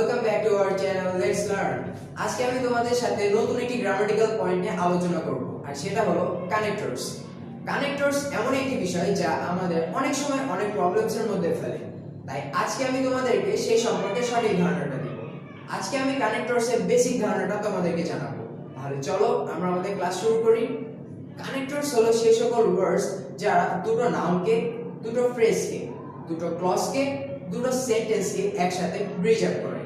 Welcome back to our channel let's learn. আজকে আমি তোমাদের সাথে নতুন একটি গ্রামাটিক্যাল পয়েন্ট নিয়ে আলোচনা করব, আর সেটা হলো কানেক্টরস। কানেক্টরস এমন একটি বিষয় যা আমাদের অনেক সময় অনেক প্রবলেমসের মধ্যে ফেলে, তাই আজকে আমি তোমাদেরকে সেই সম্পর্কে সঠিক ধারণাটা দিব। আজকে আমি কানেক্টরসের বেসিক ধারণাটা তোমাদেরকে জানাবো। তাহলে চলো আমরা আমাদের ক্লাস শুরু করি। কানেক্টরস হলো সেই সকল ওয়ার্ডস যারা দুটো নাউনকে, দুটো ফ্রেজকে, দুটো ক্লজকে, দুটো সেন্টেন্সকে একসাথে ব্রিজ আপ করে।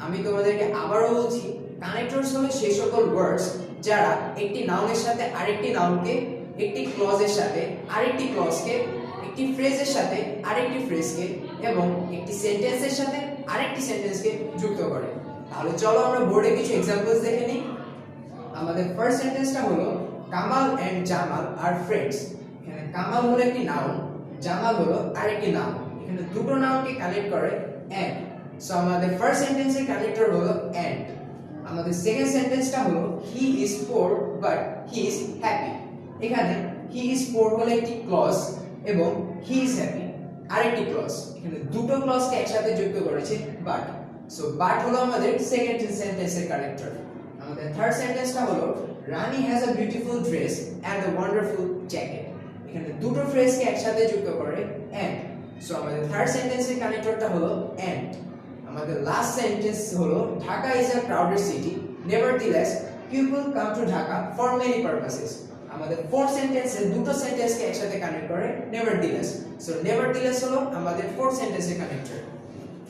আমি তোমাদেরকে আবারও বলছি, কানেক্টরস হলো সেই সকল ওয়ার্ডস যারা একটি নাউনের সাথে আরেকটি নাউনকে, একটি ক্লজের সাথে আরেকটি ক্লজকে, একটি ফ্রেজের সাথে আরেকটি ফ্রেজকে এবং একটি সেন্টেন্সের সাথে আরেকটি সেন্টেন্সকে যুক্ত করে। তাহলে চলো আমরা বোর্ডে কিছু এক্সাম্পলস দেখে নিই। আমাদের ফার্স্ট সেন্টেন্সটা হলো Kamal and Jamal are friends. এখানে কামাল হলো একটি নাউন, জামাল হলো আরেকটি নাউন। এখানে দুটো নাউনকে কানেক্ট করে এন্ড। সো আমাদের ফার্স্ট সেন্টেন্সের কানেক্টর হলো এন্ড। আমাদের সেকেন্ড সেন্টেন্সটা হলো he is poor but he is happy. এখানে হি ইজ পোর হলো একটি ক্লজ এবং হি ইজ হ্যাপি আরেকটি ক্লজ। এখানে দুটো ক্লজকে একসাথে যুক্ত করেছে বাট। সো বাট হলো আমাদের সেকেন্ড সেন্টেন্সের কানেক্টর। আমাদের থার্ড সেন্টেন্সটা হলো Rani has a beautiful dress and a wonderful jacket. এখানে দুটো ফ্রেজকে একসাথে যুক্ত করে এন্ড। সো আমাদের থার্ড সেন্টেন্সের কানেক্টরটা হলো এন্ড। আমাদের লাস্ট সেন্টেন্স হলো Dhaka is a crowded city, nevertheless people come to Dhaka for many purposes. আমাদের ফোর্থ সেন্টেন্সে দুটো সেন্টেন্সকে একসাথে কানেক্ট করে নেভারথিলেস। সো নেভারথিলেস হলো আমাদের ফোর্থ সেন্টেন্সের কানেক্টর।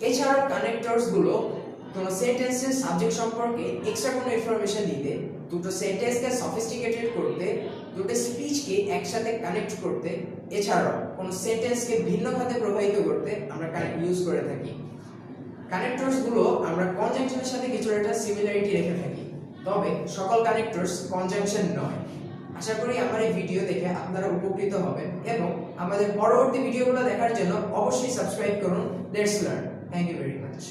এছাড়াও কানেক্টরস গুলো কোনো সেন্টেন্সের সাবজেক্ট সম্পর্কে এক্সট্রা কোনো ইনফরমেশন দিতে, দুটো সেন্টেন্সকে সফিস্টিকেটেড করতে, দুটো স্পিচকে একসাথে কানেক্ট করতে, এছাড়াও কোনো সেন্টেন্সকে ভিন্ন খাতে প্রবাহিত করতে আমরা ইউজ করে থাকি। কানেক্টরস গুলো আমরা কনজাংশনের সাথে কিছু একটা সিমিলারিটি রেখে থাকি, তবে সকল কানেক্টরস কনজাংশন নয়। আশা করি আমার এই ভিডিও দেখে আপনারা উপকৃত হবেন এবং আমাদের পরবর্তী ভিডিওগুলো দেখার জন্য অবশ্যই সাবস্ক্রাইব করুন let's learn. Thank you very much.